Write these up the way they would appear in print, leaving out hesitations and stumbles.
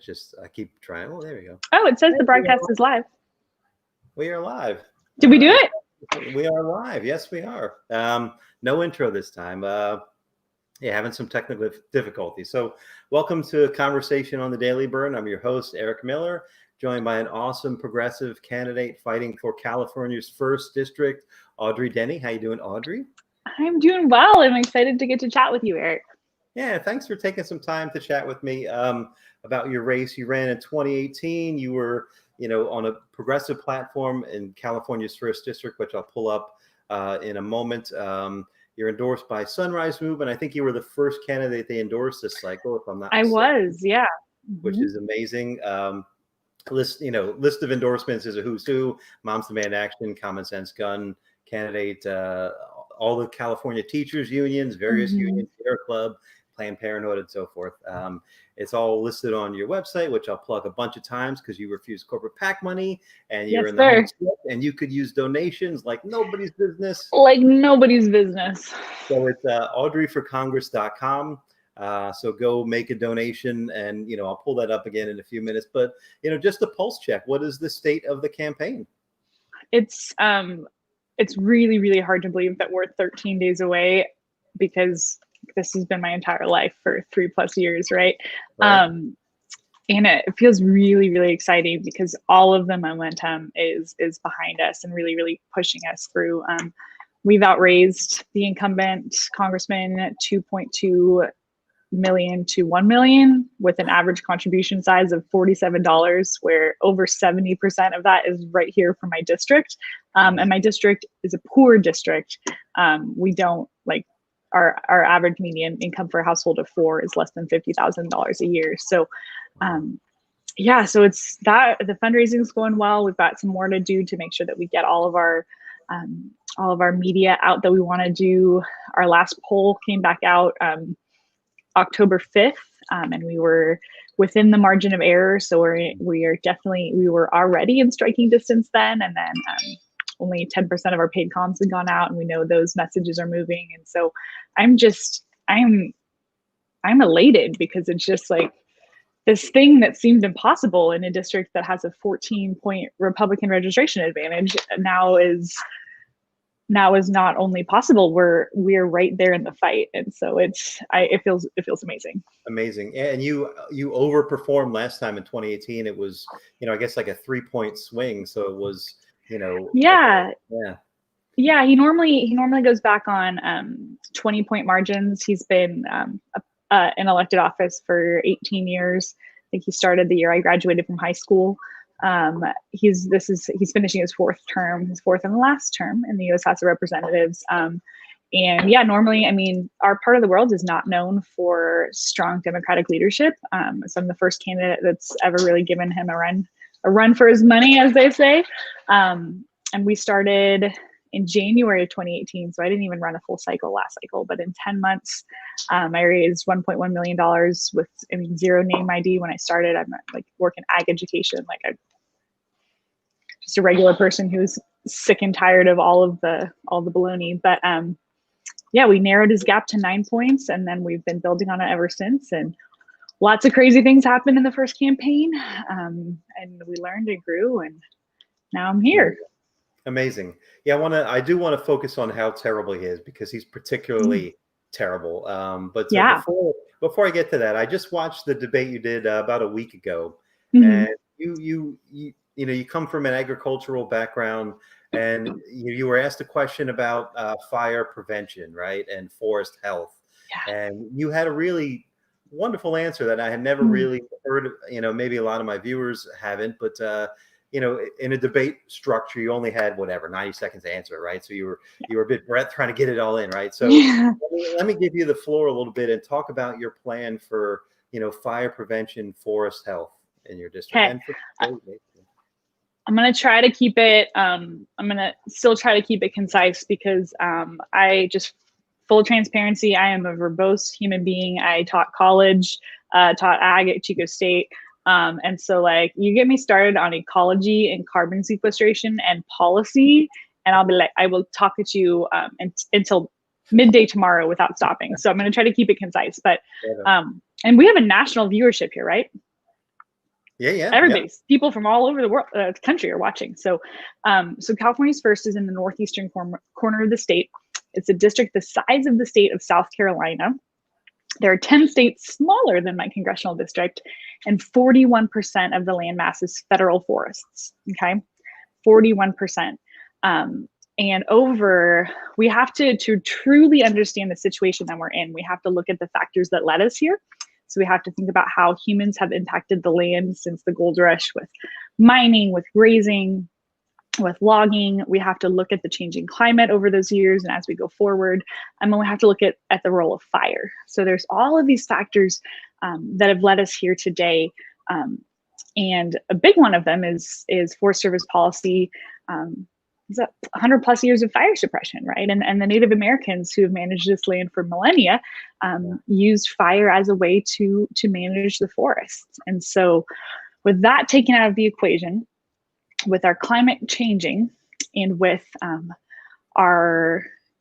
just I keep trying. Oh, there we go. Oh, it says the broadcast is live. We are live. Did we do it? We are live. Yes, we are. No intro this time. Having some technical difficulties. So welcome to a conversation on the Daily Bern. I'm your host, Eric Miller, joined by an awesome progressive candidate fighting for California's 1st district, Audrey Denney. How you doing, Audrey? I'm doing well. I'm excited to get to chat with you, Eric. Yeah, thanks for taking some time to chat with me about your race. You ran in 2018. You were, on a progressive platform in California's 1st district, which I'll pull up in a moment. You're endorsed by Sunrise Movement. I think you were the first candidate they endorsed this cycle, if I'm not mistaken. I was, yeah. Which is amazing. List of endorsements is a who's who: Moms Demand Action, Common Sense Gun candidate, all the California teachers unions, various unions, Sierra Club, Planned Parenthood, and so forth. It's all listed on your website, which I'll plug a bunch of times because you refuse corporate PAC money and you're in the home state, and you could use donations like nobody's business. Like nobody's business. So it's audreyforcongress.com. So go make a donation, and I'll pull that up again in a few minutes. But just a pulse check. What is the state of the campaign? It's really, really hard to believe that we're 13 days away, because this has been my entire life for 3+ years, right? And it feels really, really exciting because all of the momentum is behind us and really, really pushing us through. We've outraised the incumbent congressman $2.2 million to $1 million with an average contribution size of $47, where over 70% of that is right here from my district. And my district is a poor district. We don't our average median income for a household of 4 is less than $50,000 a year. So, so it's that the fundraising is going well. We've got some more to do to make sure that we get all of our media out that we want to do. Our last poll came back out October 5th, and we were within the margin of error. So we were already in striking distance then, and then only 10% of our paid comms had gone out, and we know those messages are moving. And so I'm elated, because it's just like this thing that seemed impossible in a district that has a 14-point Republican registration advantage now is not only possible, we're right there in the fight. And so it feels amazing. Amazing. And you overperformed last time in 2018. It was, I guess like a 3-point swing. So it was, Yeah, he normally goes back on 20-point margins. He's been in elected office for 18 years. I think he started the year I graduated from high school. He's finishing his 4th term, his 4th and last term in the U.S. House of Representatives. Normally, our part of the world is not known for strong Democratic leadership. So I'm the first candidate that's ever really given him a run for his money, as they say. And we started in January of 2018. So I didn't even run a full cycle last cycle, but in 10 months, I raised $1.1 million with zero name ID when I started. I'm working ag education, just a regular person who's sick and tired of all the baloney. But we narrowed his gap to 9 points, and then we've been building on it ever since. And lots of crazy things happened in the first campaign, and we learned and grew, and now I'm here. Amazing. Yeah, I do want to focus on how terrible he is, because he's particularly terrible. Before I get to that, I just watched the debate you did about a week ago, and you come from an agricultural background, and you were asked a question about fire prevention, right, and forest health, and you had a really wonderful answer that I had never really heard. Maybe a lot of my viewers haven't, but in a debate structure, you only had 90 seconds to answer it, right? So you were a bit trying to get it all in, right? So let me give you the floor a little bit and talk about your plan for fire prevention, forest health in your district. Okay. I'm going to try to keep it. I'm going to still try to keep it concise, because full transparency, I am a verbose human being. I taught college, taught ag at Chico State. And so you get me started on ecology and carbon sequestration and policy, and I'll be I will talk at you until midday tomorrow without stopping. So I'm going to try to keep it concise, but, and we have a national viewership here, right? Yeah. People from all over the world, country are watching. So, so California's first is in the northeastern corner of the state. It's a district the size of the state of South Carolina. There are 10 states smaller than my congressional district, and 41% of the landmass is federal forests. Okay, 41%. And we have to truly understand the situation that we're in, we have to look at the factors that led us here. So we have to think about how humans have impacted the land since the gold rush, with mining, with grazing, with logging. We have to look at the changing climate over those years and as we go forward. And then we have to look at the role of fire. So there's all of these factors that have led us here today. And a big one of them is Forest Service policy. It's 100 plus years of fire suppression, right? And the Native Americans who have managed this land for millennia used fire as a way to manage the forests. And so with that taken out of the equation, with our climate changing, and with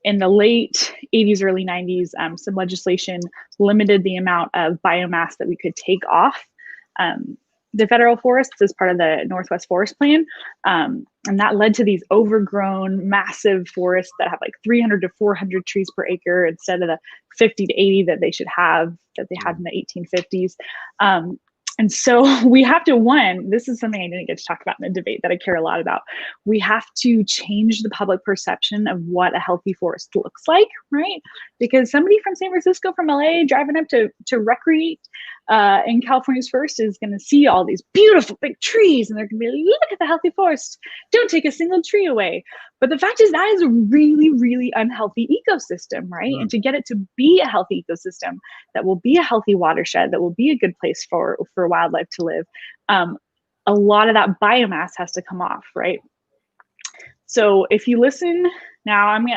in the late 80s, early 90s, some legislation limited the amount of biomass that we could take off the federal forests as part of the Northwest Forest Plan. And that led to these overgrown, massive forests that have like 300 to 400 trees per acre instead of the 50 to 80 that they had in the 1850s. And so we have to, this is something I didn't get to talk about in the debate that I care a lot about. We have to change the public perception of what a healthy forest looks like, right? Because somebody from San Francisco, from LA, driving up to recreate in California's first is going to see all these beautiful big trees, and they're going to be like, look at the healthy forest. Don't take a single tree away. But the fact is that is a really, really unhealthy ecosystem, right? And to get it to be a healthy ecosystem that will be a healthy watershed, that will be a good place for wildlife to live, a lot of that biomass has to come off, right? So if you listen now, I'm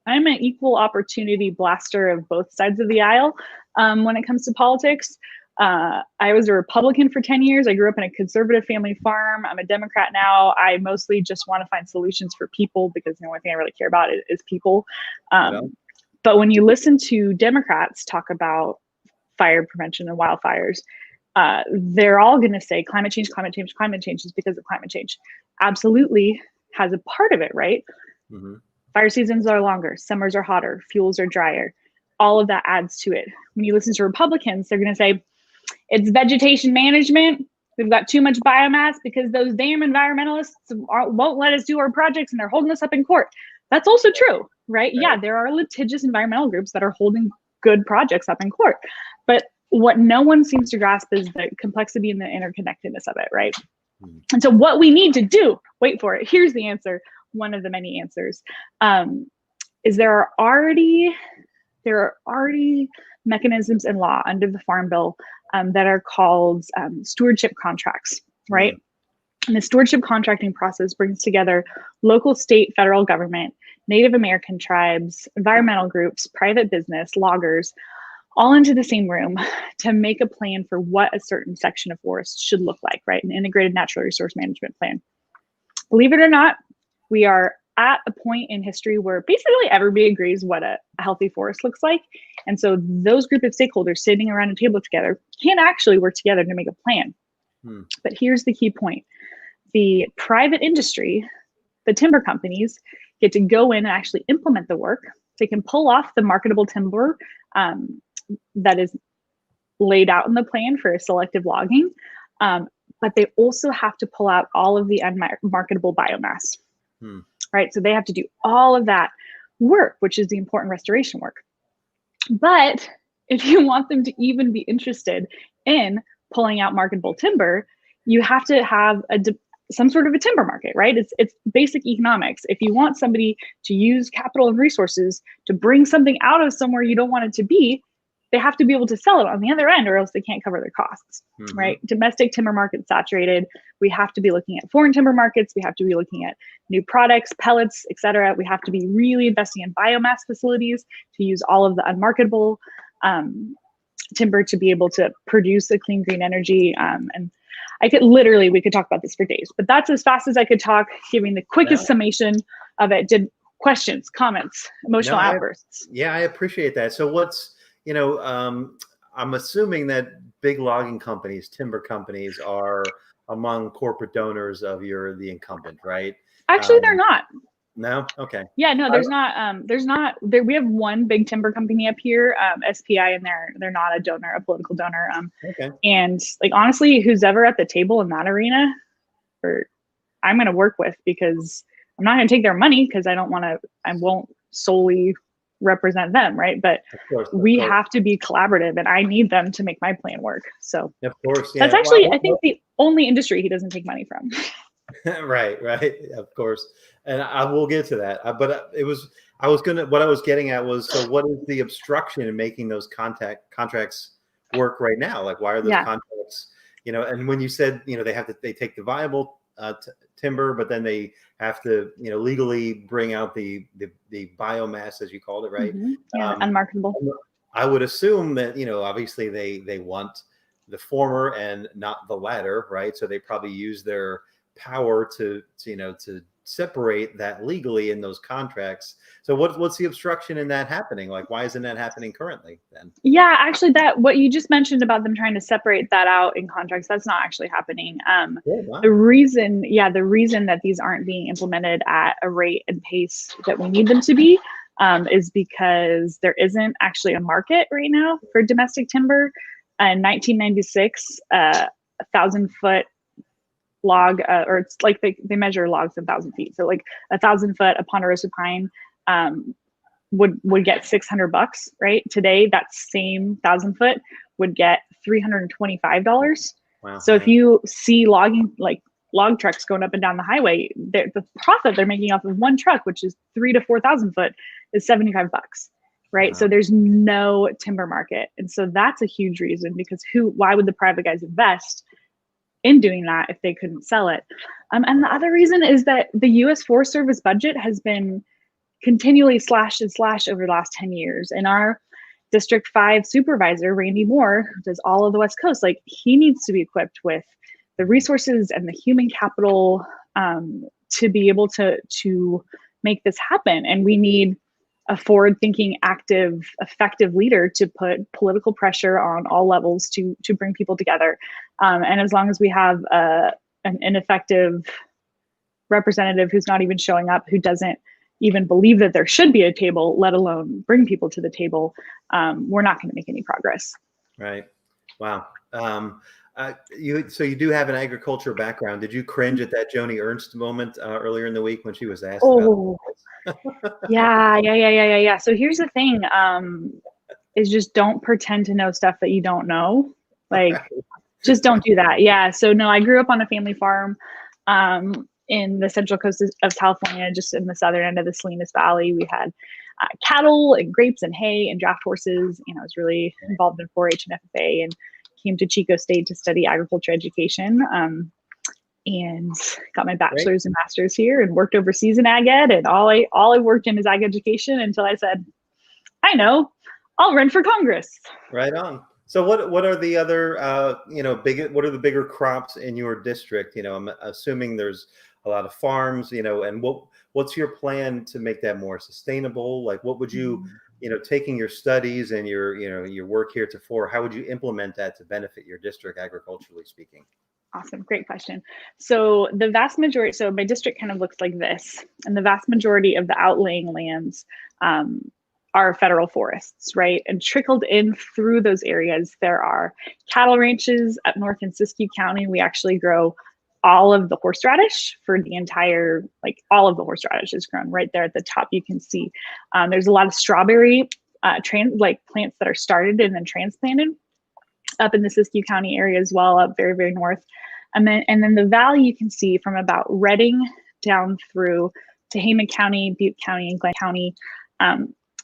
an equal opportunity blaster of both sides of the aisle when it comes to politics. I was a Republican for 10 years. I grew up in a conservative family farm. I'm a Democrat now. I mostly just want to find solutions for people, because the only thing I really care about is people. But when you listen to Democrats talk about fire prevention and wildfires, they're all going to say climate change is because of climate change. Absolutely has a part of it, right? Mm-hmm. Fire seasons are longer, summers are hotter, fuels are drier. All of that adds to it. When you listen to Republicans, they're going to say it's vegetation management. We've got too much biomass because those damn environmentalists won't let us do our projects and they're holding us up in court. That's also true, right? Yeah, there are litigious environmental groups that are holding good projects up in court. But what no one seems to grasp is the complexity and the interconnectedness of it, right? And so what we need to do, wait for it, here's the answer, one of the many answers, is there are already mechanisms in law under the Farm Bill that are called stewardship contracts, right? And the stewardship contracting process brings together local, state, federal government, Native American tribes, environmental groups, private business, loggers, all into the same room to make a plan for what a certain section of forest should look like, right? An integrated natural resource management plan. Believe it or not, we are at a point in history where basically everybody agrees what a healthy forest looks like. And so those group of stakeholders sitting around a table together can actually work together to make a plan. But here's the key point. The private industry, the timber companies, get to go in and actually implement the work. They can pull off the marketable timber that is laid out in the plan for selective logging, but they also have to pull out all of the unmarketable biomass. Right? So they have to do all of that work, which is the important restoration work. But if you want them to even be interested in pulling out marketable timber, you have to have some sort of a timber market, right? It's basic economics. If you want somebody to use capital and resources to bring something out of somewhere you don't want it to be, they have to be able to sell it on the other end, or else they can't cover their costs, right? Domestic timber market saturated. We have to be looking at foreign timber markets. We have to be looking at new products, pellets, et cetera. We have to be really investing in biomass facilities to use all of the unmarketable timber to be able to produce a clean green energy. And we could talk about this for days, but that's as fast as I could talk, giving the quickest summation of it. Questions, comments, emotional outbursts? I appreciate that. So I'm assuming that big logging companies, timber companies are among corporate donors of the incumbent, right? Actually, they're not. No? Okay. Yeah, no, there's not there. We have one big timber company up here, SPI, and they're not a donor, a political donor. Okay. And like, honestly, who's ever at the table in that arena, I'm going to work with, because I'm not going to take their money, because I won't solely represent them, right? But we have to be collaborative, and I need them to make my plan work. So of course, yeah. That's actually, I think, the only industry he doesn't take money from. Right, of course, and I will get to that. But what I was getting at was, so what is the obstruction in making those contracts work right now? Like, why are those contracts? And when you said, they take the viable timber, but then they have to, legally bring out the biomass, as you called it, right? Mm-hmm. Yeah, unmarketable. I would assume that, obviously they want the former and not the latter, right? So they probably use their power to separate that legally in those contracts. So what's the obstruction in that happening? Like, why isn't that happening currently then? Yeah, actually, that what you just mentioned about them trying to separate that out in contracts, that's not actually happening. Wow. The reason that these aren't being implemented at a rate and pace that we need them to be is because there isn't actually a market right now for domestic timber. In 1996, 1,000-foot log, or it's like they measure logs in 1,000 feet. So like 1,000-foot, a ponderosa pine would get $600, right? Today, that same 1,000-foot would get $325. Wow. So if you see log trucks going up and down the highway, the profit they're making off of one truck, which is 3,000 to 4,000 foot, is $75. Right. Wow. So there's no timber market. And so that's a huge reason, because why would the private guys invest in doing that if they couldn't sell it? And the other reason is that the U.S. Forest Service budget has been continually slashed over the last 10 years. And our District 5 supervisor, Randy Moore, who does all of the West Coast, he needs to be equipped with the resources and the human capital to be able to make this happen. And we need a forward-thinking, active, effective leader to put political pressure on all levels to bring people together. And as long as we have an ineffective representative who's not even showing up, who doesn't even believe that there should be a table, let alone bring people to the table, we're not going to make any progress. Right. Wow. So you do have an agriculture background. Did you cringe at that Joni Ernst moment earlier in the week when she was asked about Yeah. So here's the thing, is just don't pretend to know stuff that you don't know. Just don't do that. Yeah. So no, I grew up on a family farm in the central coast of California, just in the southern end of the Salinas Valley. We had cattle and grapes and hay and draft horses. I was really involved in 4-H and FFA, and came to Chico State to study agriculture education. And got my bachelor's and master's here, and worked overseas in ag ed. And all I worked in is ag education until I said, I know, I'll run for Congress. Right on. So what are the other what are the bigger crops in your district? I'm assuming there's a lot of farms, and what's your plan to make that more sustainable? Like, what would you, taking your studies and your work here how would you implement that to benefit your district agriculturally speaking? Awesome. Great question. So my district kind of looks like this, and the vast majority of the outlaying lands are federal forests, right? And trickled in through those areas, there are cattle ranches up north in Siskiyou County. We actually grow all of the horseradish for the entire, all of the horseradish is grown right there at the top. You can see there's a lot of strawberry plants that are started and then transplanted up in the Siskiyou County area as well, up very, very north. And then the valley, you can see from about Redding down through Tehama County, Butte County, and Glenn County.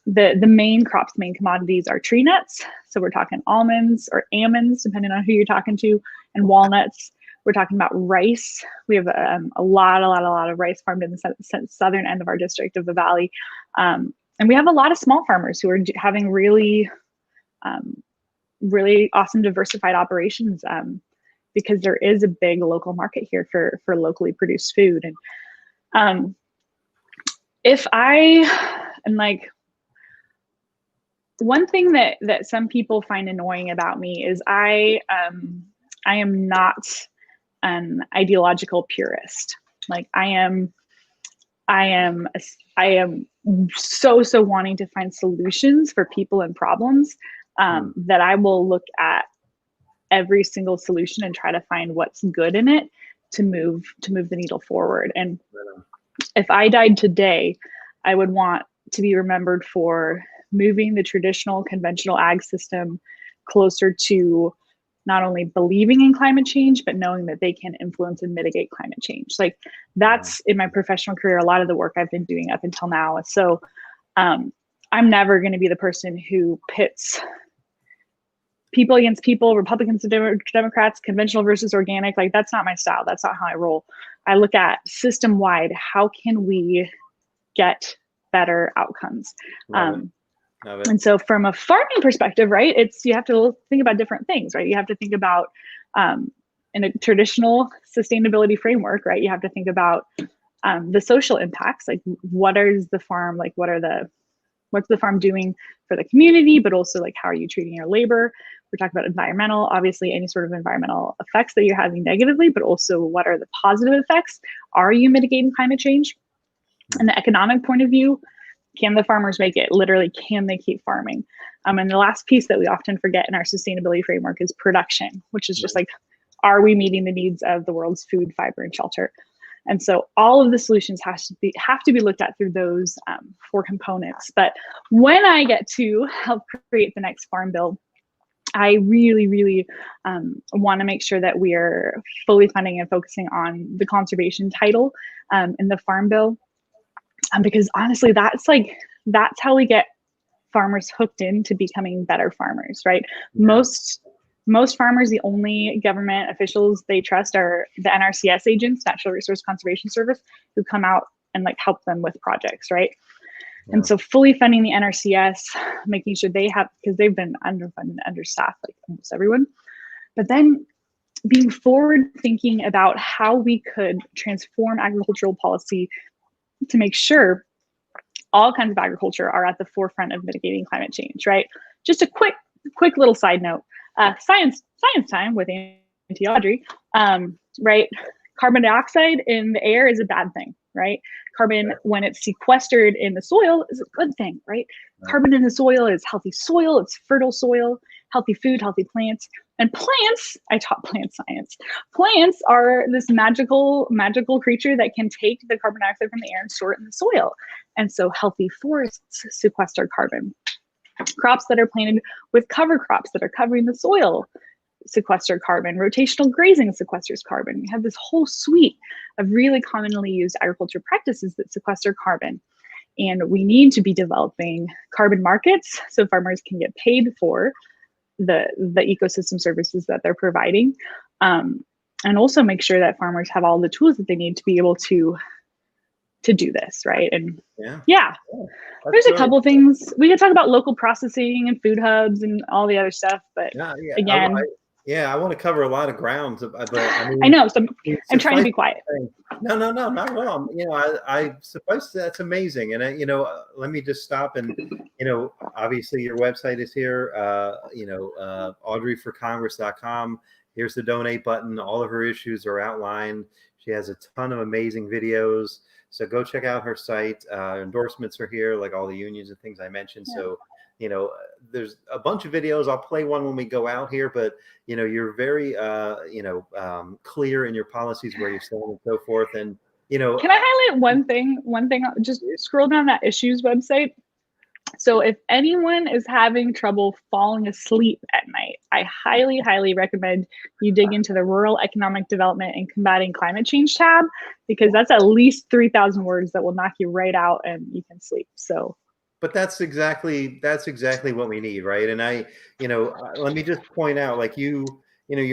The main crops, main commodities are tree nuts. So we're talking almonds or almonds, depending on who you're talking to, and walnuts. We're talking about rice. We have a lot of rice farmed in the southern end of our district of the valley. And we have a lot of small farmers who are having really awesome diversified operations because there is a big local market here for locally produced food. And if I am one thing that some people find annoying about me is I am not an ideological purist. Like I am so wanting to find solutions for people and problems, that I will look at every single solution and try to find what's good in it to move the needle forward. And if I died today, I would want to be remembered for moving the traditional conventional ag system closer to not only believing in climate change, but knowing that they can influence and mitigate climate change. Like that's in my professional career, a lot of the work I've been doing up until now. So I'm never going to be the person who pits people against people, Republicans and Democrats, conventional versus organic. Like that's not my style. That's not how I roll. I look at system wide, how can we get better outcomes? And so from a farming perspective, right, you have to think about different things, right? You have to think about, in a traditional sustainability framework, right, you have to think about the social impacts, like what is the farm, like what's the farm doing for the community, but also like how are you treating your labor? We're talking about environmental, obviously any sort of environmental effects that you're having negatively, but also what are the positive effects? Are you mitigating climate change? And the economic point of view, can the farmers make it? Literally, can they keep farming? And the last piece that we often forget in our sustainability framework is production, which is just like, are we meeting the needs of the world's food, fiber, and shelter? And so all of the solutions have to be looked at through those 4 components. But when I get to help create the next farm bill, I really, really want to make sure that we are fully funding and focusing on the conservation title in the farm bill. Because honestly, that's how we get farmers hooked into becoming better farmers, right? Yeah. Most farmers, the only government officials they trust are the NRCS agents, Natural Resource Conservation Service, who come out and like help them with projects, right? Yeah. And so fully funding the NRCS, making sure they have, because they've been underfunded and understaffed, like almost everyone. But then being forward thinking about how we could transform agricultural policy to make sure all kinds of agriculture are at the forefront of mitigating climate change, right? Just a quick little side note, science time with Auntie Audrey, right? Carbon dioxide in the air is a bad thing, right? Carbon, when it's sequestered in the soil, is a good thing, right? Carbon in the soil is healthy soil, it's fertile soil, healthy food, healthy plants. And plants, I taught plant science. Plants are this magical creature that can take the carbon dioxide from the air and store it in the soil. And so healthy forests sequester carbon. Crops that are planted with cover crops that are covering the soil sequester carbon. Rotational grazing sequesters carbon. We have this whole suite of really commonly used agriculture practices that sequester carbon. And we need to be developing carbon markets so farmers can get paid for the ecosystem services that they're providing, and also make sure that farmers have all the tools that they need to be able to do this, right? And yeah. There's a couple things we could talk about: local processing and food hubs and all the other stuff. But again, I want to cover a lot of ground, but I mean, I know, so I'm trying to be quiet. No, not at all. You know, I suppose that's amazing. And let me just stop and, obviously your website is here. audreyforcongress.com. Here's the donate button. All of her issues are outlined. She has a ton of amazing videos. So go check out her site. Endorsements are here, like all the unions and things I mentioned. Yeah. So, there's a bunch of videos. I'll play one when we go out here, but you're very, clear in your policies where you stand and so forth. And, can I highlight one thing? Just scroll down that issues website. So if anyone is having trouble falling asleep at night, I highly, highly recommend you dig into the Rural Economic Development and Combating Climate Change tab, because that's at least 3,000 words that will knock you right out and you can sleep. So. But that's exactly what we need, right? And let me just point out, like you're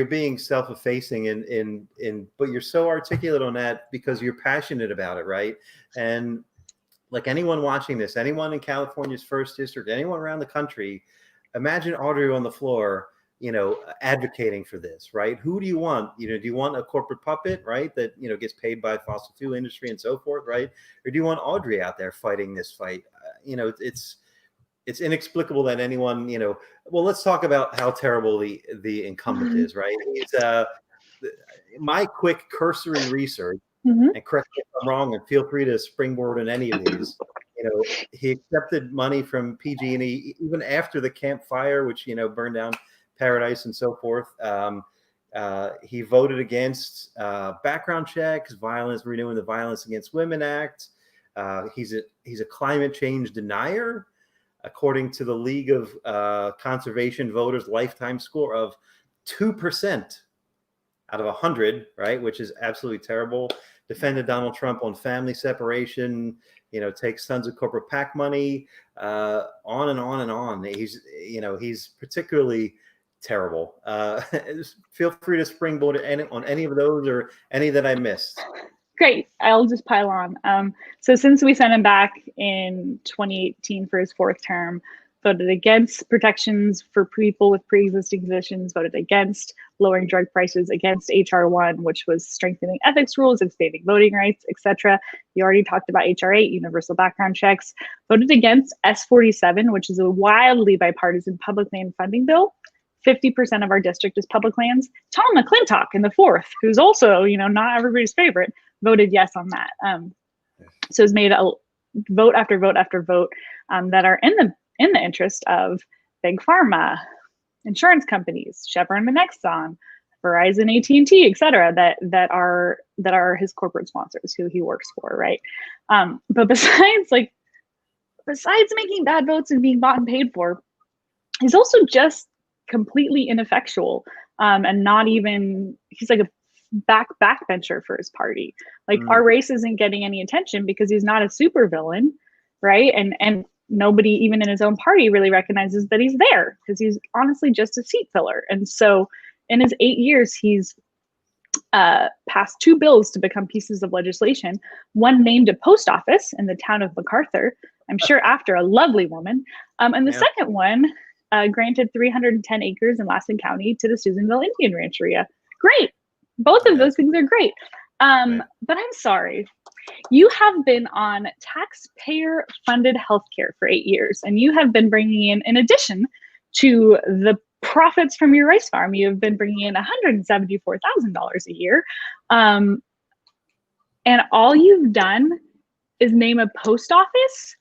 being self-effacing but you're so articulate on that because you're passionate about it, right? And like anyone watching this, anyone in California's 1st District, anyone around the country, imagine Audrey on the floor, advocating for this, right? Who do you want? Do you want a corporate puppet, right? That, gets paid by fossil fuel industry and so forth, right? Or do you want Audrey out there fighting this fight? It's it's inexplicable that anyone, well, let's talk about how terrible the incumbent is, right? He's my quick cursory research, and correct me if I'm wrong, and feel free to springboard in any of these. He accepted money from PG&E even after the Camp Fire, which burned down Paradise and so forth. He voted against background checks, renewing the Violence Against Women Act. He's a climate change denier, according to the League of Conservation Voters lifetime score of 2% out of 100, right? Which is absolutely terrible. Defended Donald Trump on family separation, takes tons of corporate PAC money, on and on and on. He's particularly terrible. Feel free to springboard on any of those or any that I missed. Great. I'll just pile on. So since we sent him back in 2018 for his 4th term, voted against protections for people with pre-existing conditions, voted against lowering drug prices, against HR-1, which was strengthening ethics rules, expanding voting rights, etc. You already talked about HR-8, universal background checks, voted against S-47, which is a wildly bipartisan public land funding bill. 50% of our district is public lands. Tom Mcclintock in the 4th, who's also, not everybody's favorite, voted yes on that. So it's made a vote after vote after vote that are in the interest of big pharma, insurance companies, Chevron and Exxon, Verizon, AT&T, et cetera, that are his corporate sponsors who he works for, right? But besides making bad votes and being bought and paid for, he's also just completely ineffectual, and not even, he's like a backbencher for his party. Like our race isn't getting any attention because he's not a supervillain, right? And nobody, even in his own party, really recognizes that he's there because he's honestly just a seat filler. And so in his 8 years, he's passed 2 bills to become pieces of legislation. One named a post office in the town of MacArthur, I'm sure after a lovely woman. And the second one granted 310 acres in Lassen County to the Susanville Indian Rancheria. Great. Both of those things are great. But I'm sorry. You have been on taxpayer-funded healthcare for 8 years, and you have been bringing in addition to the profits from your rice farm, you have been bringing in $174,000 a year. And all you've done is name a post office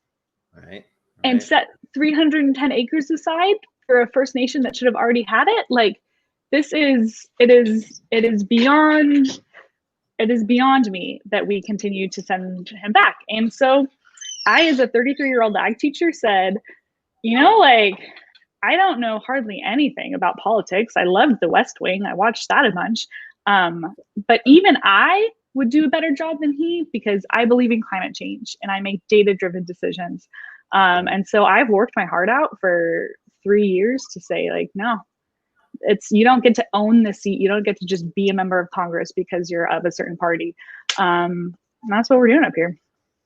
and set 310 acres aside for a First Nation that should have already had it. Like, it is beyond me that we continue to send him back. And so I, as a 33-year-old ag teacher, said, I don't know hardly anything about politics. I loved The West Wing. I watched that a bunch. But even I would do a better job than he, because I believe in climate change and I make data-driven decisions. And so I've worked my heart out for 3 years to say, no, you don't get to own the seat. You don't get to just be a member of Congress because you're of a certain party. And that's what we're doing up here.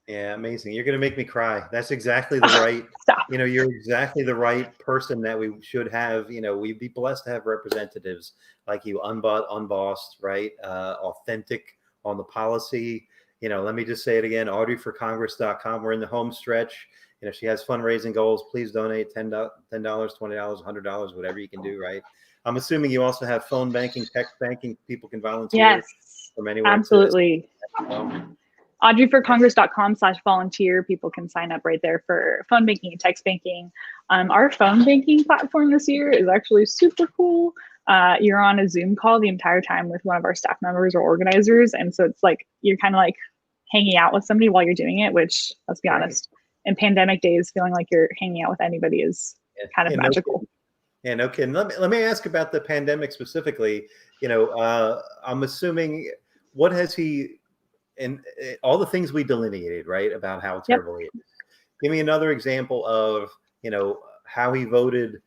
Yeah, amazing. You're going to make me cry. That's exactly the right, Stop. You're exactly the right person that we should have. We'd be blessed to have representatives like you, unbought, unbossed, right? Authentic on the policy. Let me just say it again, audreyforcongress.com. We're in the home stretch. She has fundraising goals. Please donate $10, $20, $100, whatever you can do, right? I'm assuming you also have phone banking, text banking. People can volunteer. Yes, from anywhere. absolutely. audreyforcongress.com/volunteer. People can sign up right there for phone banking and text banking. Our phone banking platform this year is actually super cool. You're on a Zoom call the entire time with one of our staff members or organizers. And so it's like, you're kind of like hanging out with somebody while you're doing it, which, let's be honest, in pandemic days, feeling like you're hanging out with anybody is kind of magical. Yeah, no kidding. Let me ask about the pandemic specifically. I'm assuming, what has he, and all the things we delineated, right, about how terrible he is. Give me another example of, how he voted,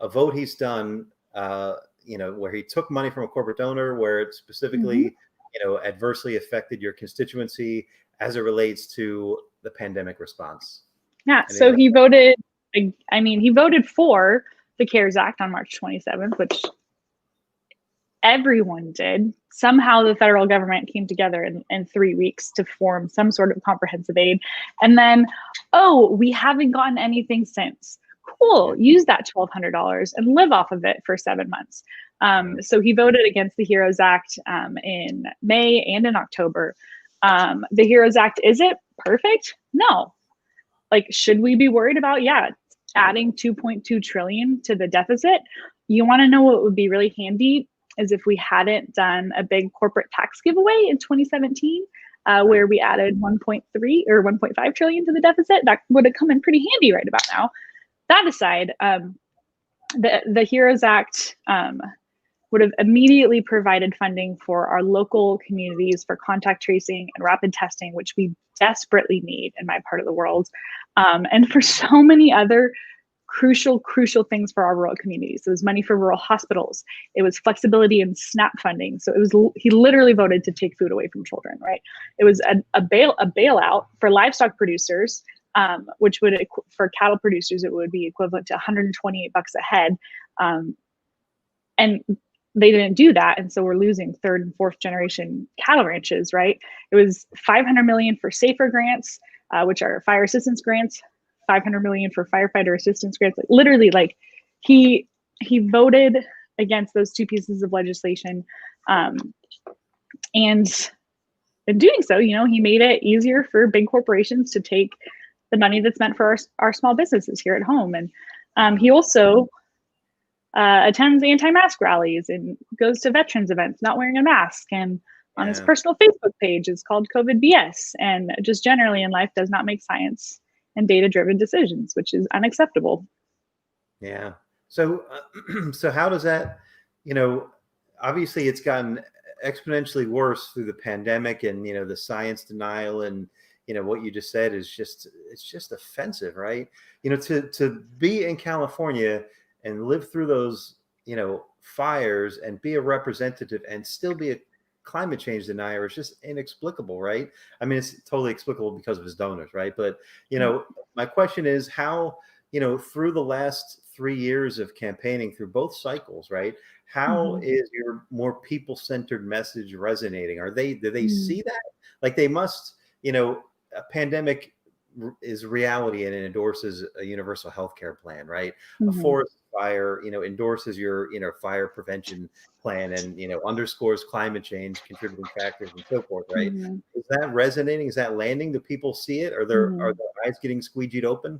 a vote he's done, where he took money from a corporate donor, where it specifically, adversely affected your constituency as it relates to the pandemic response. Yeah, so he voted, he voted for the CARES Act on March 27th, which everyone did. Somehow the federal government came together in 3 weeks to form some sort of comprehensive aid. And then, we haven't gotten anything since. Cool, use that $1,200 and live off of it for 7 months. So he voted against the HEROES Act in May and in October. The HEROES Act, is it perfect? No. Like, should we be worried about? Yeah, adding 2.2 trillion to the deficit. You want to know what would be really handy is if we hadn't done a big corporate tax giveaway in 2017, where we added 1.3 or 1.5 trillion to the deficit. That would have come in pretty handy right about now. That aside, the HEROES Act would have immediately provided funding for our local communities for contact tracing and rapid testing, which we desperately need in my part of the world, and for so many other crucial things for our rural communities. It was money for rural hospitals. It was flexibility in SNAP funding. So it was, he literally voted to take food away from children, right? It was a bailout for livestock producers, which would, for cattle producers, it would be equivalent to $128 a head. And they didn't do that. And so we're losing third and fourth generation cattle ranches, right? It was $500 million for SAFER grants, which are fire assistance grants, $500 million for firefighter assistance grants. Like, literally, like, he voted against those two pieces of legislation. And in doing so, you know, he made it easier for big corporations to take the money that's meant for our small businesses here at home. And he also attends anti-mask rallies and goes to veterans events not wearing a mask, and on his personal Facebook page is called COVID BS, and just generally in life does not make science and data-driven decisions, which is unacceptable. Yeah. So so how does that, you know, obviously it's gotten exponentially worse through the pandemic, and, you know, the science denial, and, you know, what you just said is just, it's just offensive, right? You know, to be in California and live through those, you know, fires and be a representative and still be a climate change denier is just inexplicable, right? I mean, it's totally explicable because of his donors, right? But, you know, my question is how, you know, through the last 3 years of campaigning through both cycles, right? How is your more people-centered message resonating? Do they see that? Like, they must, you know, a pandemic is reality and it endorses a universal healthcare plan, right? A forest fire, you know, endorses your, you know, fire prevention plan, and, you know, underscores climate change contributing factors and so forth, right? Is that resonating? Is that landing? Do people see it? Are their eyes getting squeegeed open?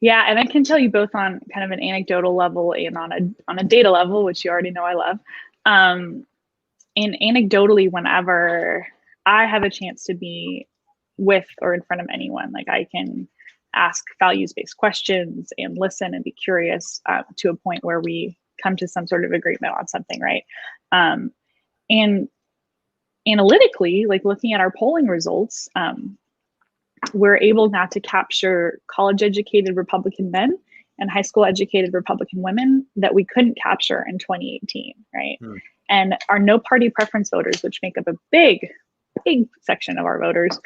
Yeah, and I can tell you both on kind of an anecdotal level and on a data level, which you already know I love. And anecdotally, whenever I have a chance to be with or in front of anyone, like, I can ask values-based questions and listen and be curious to a point where we come to some sort of agreement on something, right? And analytically, like, looking at our polling results, we're able now to capture college-educated Republican men and high school-educated Republican women that we couldn't capture in 2018, right? And our no-party preference voters, which make up a big section of our voters,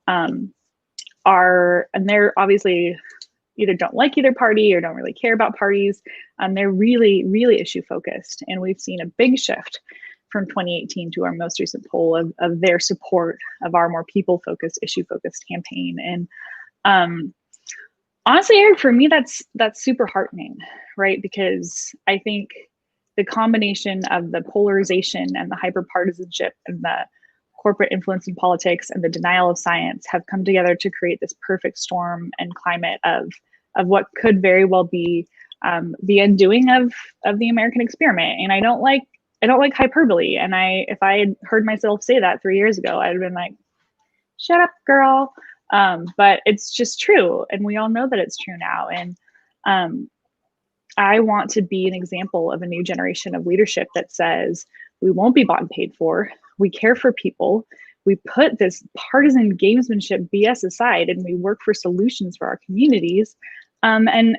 and they're obviously either don't like either party or don't really care about parties. They're really issue focused, and we've seen a big shift from 2018 to our most recent poll of their support of our more people-focused, issue-focused campaign. And honestly, Eric, for me, that's super heartening, right? Because I think the combination of the polarization and the hyperpartisanship and the corporate influence in politics and the denial of science have come together to create this perfect storm and climate of what could very well be the undoing of the American experiment. And I don't like hyperbole. And if I had heard myself say that 3 years ago, I'd have been like, shut up, girl. But it's just true. And we all know that it's true now. And I want to be an example of a new generation of leadership that says, we won't be bought and paid for. We care for people. We put this partisan gamesmanship BS aside, and we work for solutions for our communities. And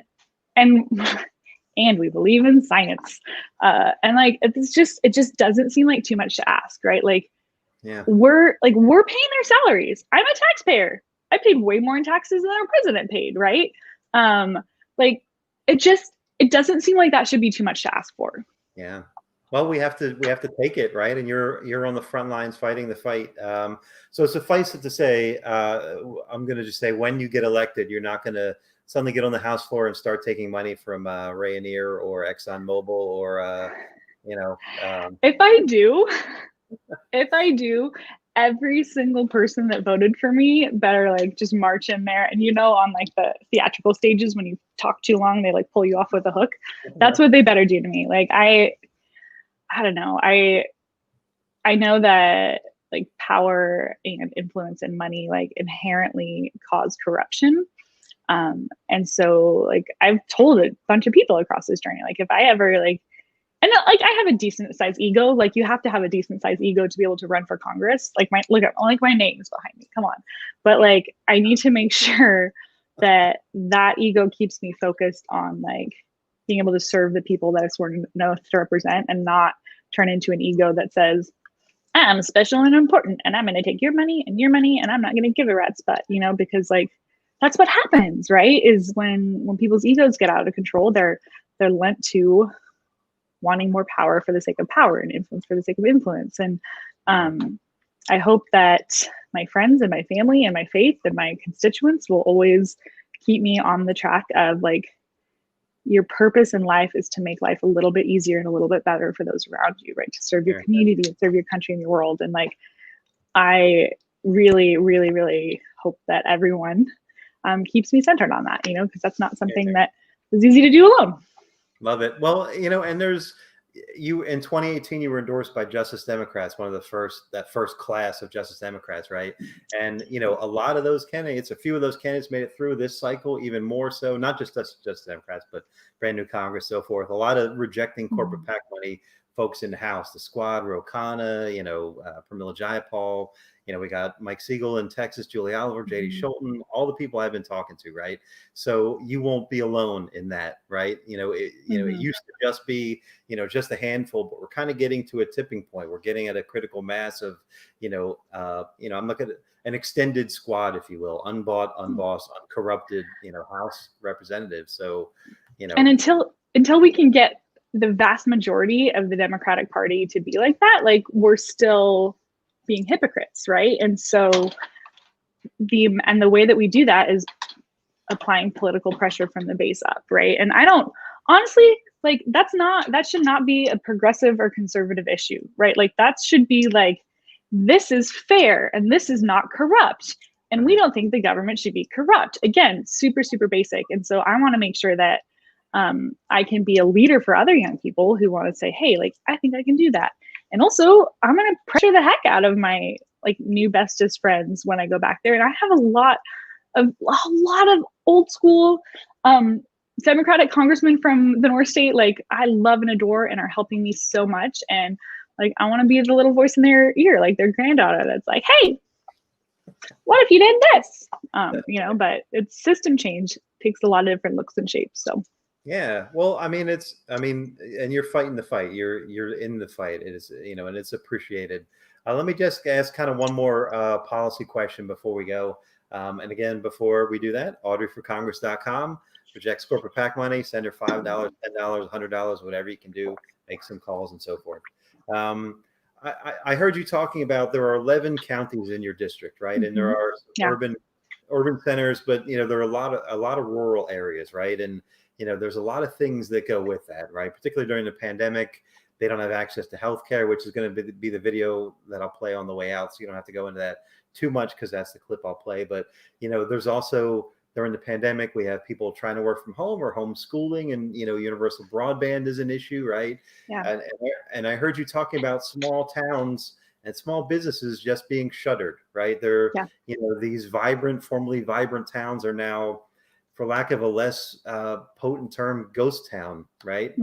we believe in science. And like, it just doesn't seem like too much to ask, right? Like, we're paying their salaries. I'm a taxpayer. I paid way more in taxes than our president paid, right? Like, it doesn't seem like that should be too much to ask for. Yeah. Well, we have to take it, right? And you're on the front lines fighting the fight. So suffice it to say, I'm going to just say, when you get elected, you're not going to suddenly get on the House floor and start taking money from Rayonier or ExxonMobil or If I do, every single person that voted for me better like just march in there. And on like the theatrical stages, when you talk too long, they like pull you off with a hook. That's what they better do to me. Like I don't know. I know that like power and influence and money like inherently cause corruption. And so like I've told a bunch of people across this journey, like if I ever like, and like I have a decent sized ego. Like you have to have a decent sized ego to be able to run for Congress. Like my name's behind me. Come on, but like I need to make sure that ego keeps me focused on like being able to serve the people that I've sworn an oath to represent, and not turn into an ego that says I'm special and important, and I'm going to take your money, and I'm not going to give a rat's butt. Because like that's what happens, right? Is when people's egos get out of control, they're lent to wanting more power for the sake of power and influence for the sake of influence. And I hope that my friends and my family and my faith and my constituents will always keep me on the track of like, your purpose in life is to make life a little bit easier and a little bit better for those around you, right? To serve your community and serve your country and your world. And like, I really, really, really hope that everyone keeps me centered on that, because that's not something that is easy to do alone. Love it. Well, and you in 2018, you were endorsed by Justice Democrats, one of that first class of Justice Democrats, right? And a lot of those candidates, a few of those candidates made it through this cycle, even more so, not just Justice Democrats, but brand new Congress, so forth. A lot of rejecting corporate PAC money folks in the House, the Squad, Ro Khanna, Pramila Jayapal. We got Mike Siegel in Texas, Julie Oliver, J.D. Schulten, all the people I've been talking to, right? So you won't be alone in that, right? It used to just be, just a handful, but we're kind of getting to a tipping point. We're getting at a critical mass of, I'm looking at an extended squad, if you will, unbought, unbossed, uncorrupted, House representatives. So, And until we can get the vast majority of the Democratic Party to be like that, like we're still being hypocrites, right? And so the way that we do that is applying political pressure from the base up, right? And I don't honestly like that should not be a progressive or conservative issue, right? Like that should be like, this is fair and this is not corrupt. And we don't think the government should be corrupt. Again, super, super basic. And so I want to make sure that I can be a leader for other young people who want to say, hey, like, I think I can do that. And also I'm going to pressure the heck out of my like new bestest friends when I go back there. And I have a lot of old school Democratic congressmen from the North State, like I love and adore and are helping me so much. And like, I want to be the little voice in their ear, like their granddaughter that's like, hey, what if you did this? But it's system change takes a lot of different looks and shapes. So yeah, well, and you're fighting the fight. You're in the fight. It is, and it's appreciated. Let me just ask kind of one more policy question before we go. And again, before we do that, audreyforcongress.com, rejects corporate PAC money, send her $5, $10, $100, whatever you can do, make some calls and so forth. I heard you talking about there are 11 counties in your district, right? And there are urban centers, but there are a lot of rural areas, right? And there's a lot of things that go with that, right? Particularly during the pandemic, they don't have access to healthcare, which is going to be the video that I'll play on the way out. So you don't have to go into that too much because that's the clip I'll play. But, there's also during the pandemic, we have people trying to work from home or homeschooling, and, universal broadband is an issue, right? Yeah. And I heard you talking about small towns and small businesses just being shuttered, right? They're, these formerly vibrant towns are now, for lack of a less potent term, ghost town, right?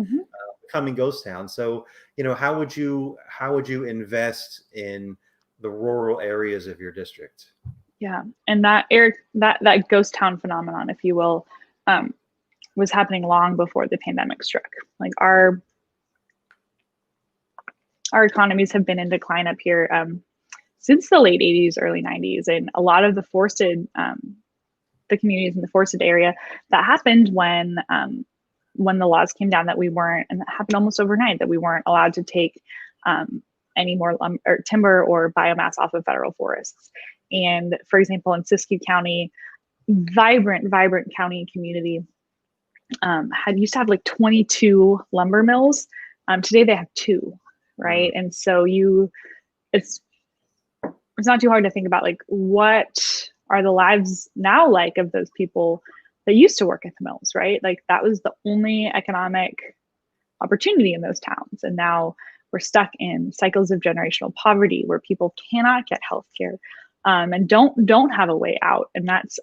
Becoming ghost town. So, how would you invest in the rural areas of your district? Yeah, and that ghost town phenomenon, if you will, was happening long before the pandemic struck. Like our economies have been in decline up here since the late 80s, early 90s, and a lot of the forested the communities in the forested area, that happened when the laws came down that we weren't, and that happened almost overnight, that we weren't allowed to take any more timber or biomass off of federal forests. And for example, in Siskiyou County, vibrant county community. Used to have like 22 lumber mills. Today they have 2, right? And so it's not too hard to think about, like, what are the lives now like of those people that used to work at the mills, right? Like, that was the only economic opportunity in those towns. And now we're stuck in cycles of generational poverty where people cannot get healthcare, and don't have a way out. And that's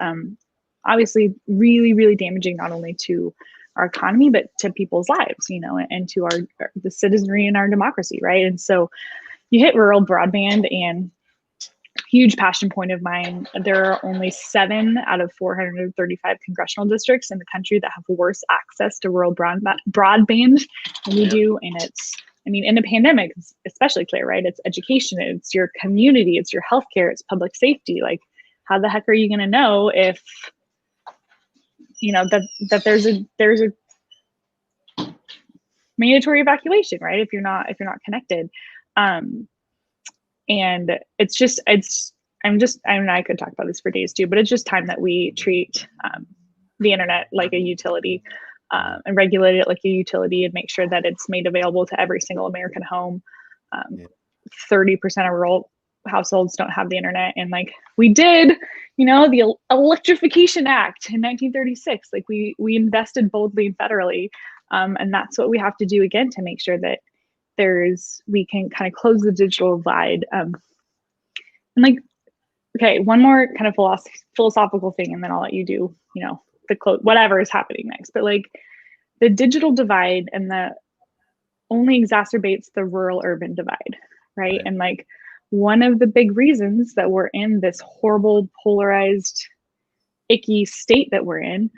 obviously really, really damaging, not only to our economy, but to people's lives, and to the citizenry in our democracy, right? And so you hit rural broadband, and huge passion point of mine. There are only 7 out of 435 congressional districts in the country that have worse access to rural broadband than we do. And in a pandemic, it's especially clear, right? It's education, it's your community, it's your healthcare, it's public safety. Like, how the heck are you going to know if, that there's a mandatory evacuation, right? If you're not connected. And I could talk about this for days too, but it's just time that we treat the internet like a utility, and regulate it like a utility, and make sure that it's made available to every single American home. 30% of rural households don't have the internet. And like, we did, the Electrification Act in 1936, like we invested boldly and federally. And that's what we have to do again to make sure that we can kind of close the digital divide. And like, okay, one more kind of philosophical thing, and then I'll let you do, whatever is happening next. But like, the digital divide only exacerbates the rural urban divide, right? And like, one of the big reasons that we're in this horrible, polarized, icky state that we're in,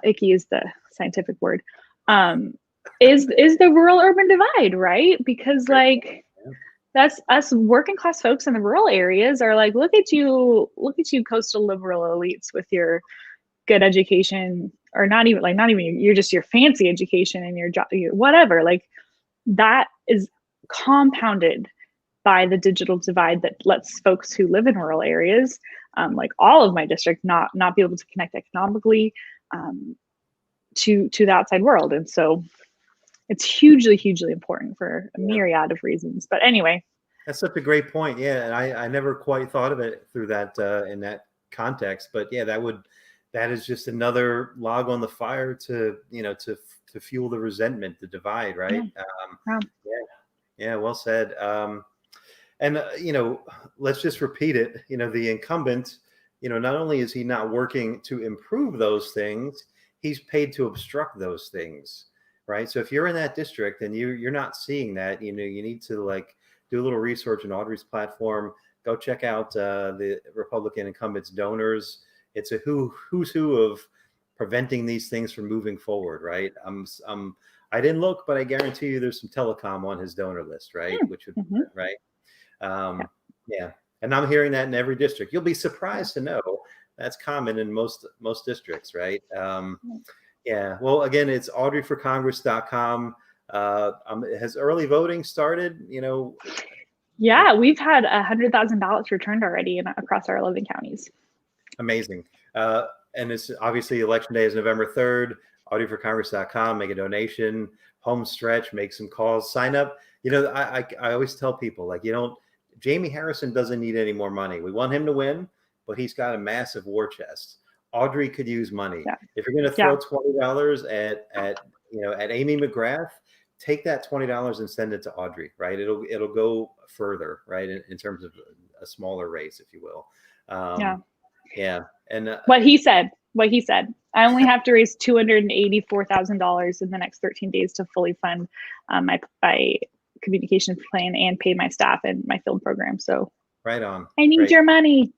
icky is the scientific word, is the rural urban divide, right? Because like, that's us working class folks in the rural areas are like, look at you coastal liberal elites with your good education, or not even you're just your fancy education and your job, whatever. Like, that is compounded by the digital divide that lets folks who live in rural areas, like all of my district, not be able to connect economically to the outside world. And so it's hugely, hugely important for a myriad of reasons. But anyway. That's such a great point. Yeah. And I never quite thought of it through that, in that context, but yeah, that is just another log on the fire to fuel the resentment, the divide, right? Yeah, well said. And let's just repeat it. The incumbent, not only is he not working to improve those things, he's paid to obstruct those things, right? So if you're in that district and you're not seeing that, you need to like do a little research on Audrey's platform. Go check out the Republican incumbents' donors. It's a who's who of preventing these things from moving forward, right? I didn't look, but I guarantee you there's some telecom on his donor list, right? Which would be right. Yeah. And I'm hearing that in every district. You'll be surprised to know that's common in most districts, right? Yeah. Well, again, it's audreyforcongress.com. Has early voting started? Yeah, we've had $100,000 returned already across our 11 counties. Amazing. And it's obviously election day is November 3rd. audreyforcongress.com. Make a donation. Home stretch. Make some calls. Sign up. I always tell people, like, Jamie Harrison doesn't need any more money. We want him to win, but he's got a massive war chest. Audrey could use money. Yeah. If you're going to throw $20 at Amy McGrath, take that $20 and send it to Audrey, right? It'll go further, right? In terms of a smaller race, if you will. Yeah. And what he said, I only have to raise $284,000 in the next 13 days to fully fund my communications plan and pay my staff and my field program. So right on. I need your money.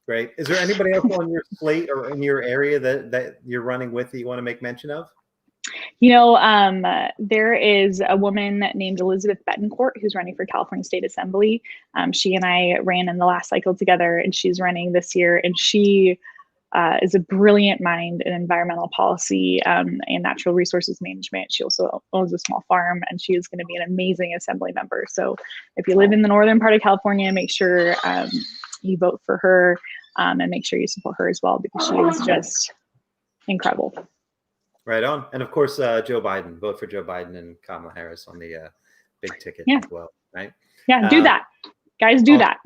Great. Is there anybody else on your slate or in your area that you're running with that you want to make mention of? There is a woman named Elizabeth Betancourt who's running for California State Assembly. She and I ran in the last cycle together, and she's running this year. And she is a brilliant mind in environmental policy and natural resources management. She also owns a small farm, and she is going to be an amazing assembly member. So if you live in the northern part of California, make sure you vote for her. and make sure you support her as well, because she is just incredible. Right on. And of course, Joe Biden. Vote for Joe Biden and Kamala Harris on the big ticket as well, right? Yeah, do that. Guys, do that.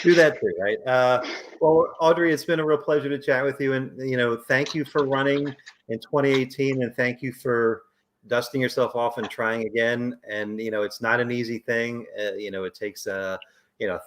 Do that too, right? Well, Audrey, it's been a real pleasure to chat with you. And, thank you for running in 2018. And thank you for dusting yourself off and trying again. And, it's not an easy thing. It takes,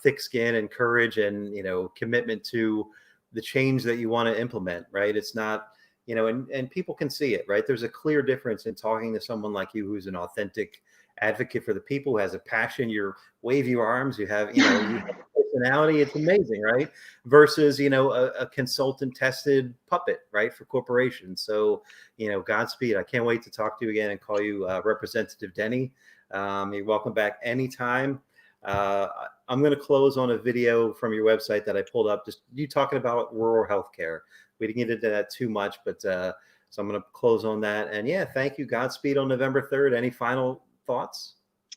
thick skin and courage and, commitment to the change that you want to implement, right? It's not, and people can see it, right? There's a clear difference in talking to someone like you, who's an authentic advocate for the people, who has a passion. You wave your arms, you have, you have a personality. It's amazing, right? Versus, a consultant tested puppet, right? For corporations. So, Godspeed. I can't wait to talk to you again and call you Representative Denney. You're welcome back anytime. I'm going to close on a video from your website that I pulled up, just you talking about rural healthcare. We didn't get into that too much, but so I'm going to close on that. And yeah, thank you. Godspeed on November 3rd. Any final thoughts?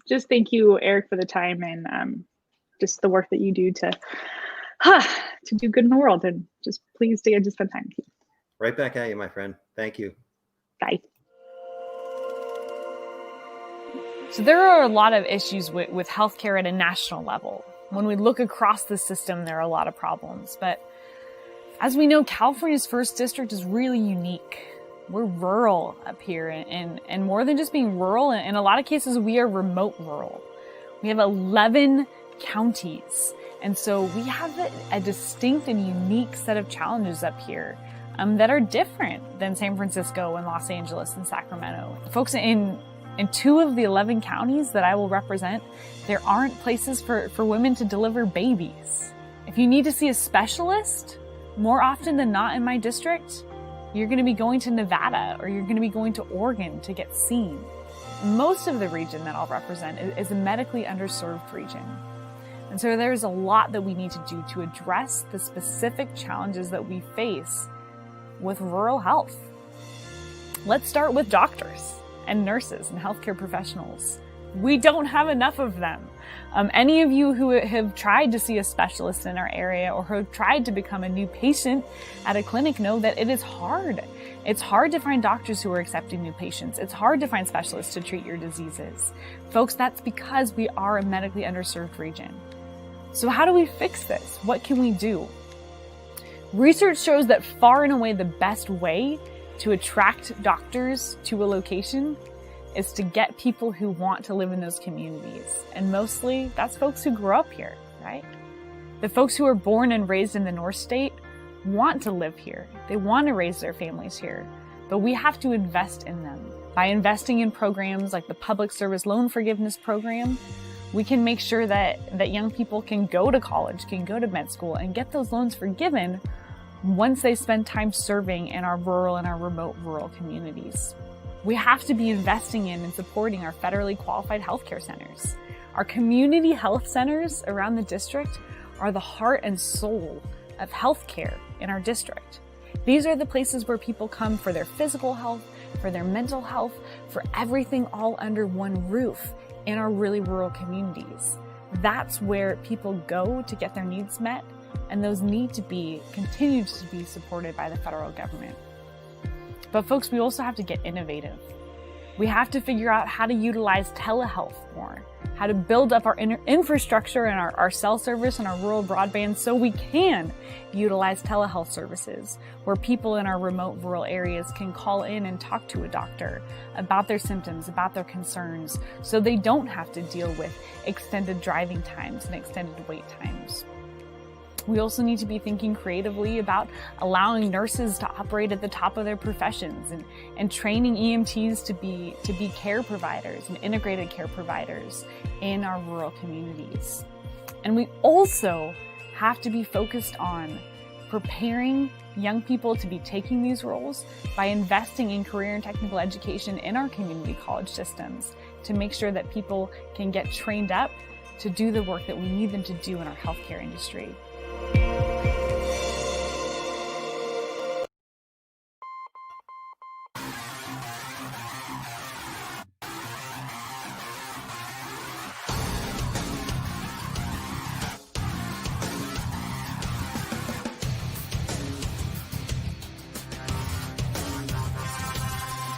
Just thank you, Eric, for the time and just the work that you do to do good in the world. And just pleased to get to spend time with you. Right back at you, my friend. Thank you. Bye. So there are a lot of issues with healthcare at a national level. When we look across the system, there are a lot of problems. But as we know, California's 1st District is really unique. We're rural up here, and more than just being rural, in a lot of cases, we are remote rural. We have 11 counties, and so we have a distinct and unique set of challenges up here that are different than San Francisco and Los Angeles and Sacramento. Folks, in 2 of the 11 counties that I will represent, there aren't places for women to deliver babies. If you need to see a specialist, more often than not in my district, you're going to be going to Nevada or you're going to be going to Oregon to get seen. Most of the region that I'll represent is a medically underserved region. And so there's a lot that we need to do to address the specific challenges that we face with rural health. Let's start with doctors and nurses and healthcare professionals. We don't have enough of them. Any of you who have tried to see a specialist in our area or who have tried to become a new patient at a clinic know that it is hard. It's hard to find doctors who are accepting new patients. It's hard to find specialists to treat your diseases. Folks, that's because we are a medically underserved region. So how do we fix this? What can we do? Research shows that far and away the best way to attract doctors to a location is to get people who want to live in those communities. And mostly that's folks who grew up here, right? The folks who are born and raised in the North State want to live here. They want to raise their families here, but we have to invest in them. By investing in programs like the Public Service Loan Forgiveness Program, we can make sure that young people can go to college, can go to med school and get those loans forgiven once they spend time serving in our rural and our remote rural communities. We have to be investing in and supporting our federally qualified healthcare centers. Our community health centers around the district are the heart and soul of healthcare in our district. These are the places where people come for their physical health, for their mental health, for everything all under one roof in our really rural communities. That's where people go to get their needs met, and those need to be continued to be supported by the federal government. But folks, we also have to get innovative. We have to figure out how to utilize telehealth more, how to build up our infrastructure and our cell service and our rural broadband so we can utilize telehealth services where people in our remote rural areas can call in and talk to a doctor about their symptoms, about their concerns, so they don't have to deal with extended driving times and extended wait times. We also need to be thinking creatively about allowing nurses to operate at the top of their professions and training EMTs to be care providers and integrated care providers in our rural communities. And we also have to be focused on preparing young people to be taking these roles by investing in career and technical education in our community college systems to make sure that people can get trained up to do the work that we need them to do in our healthcare industry.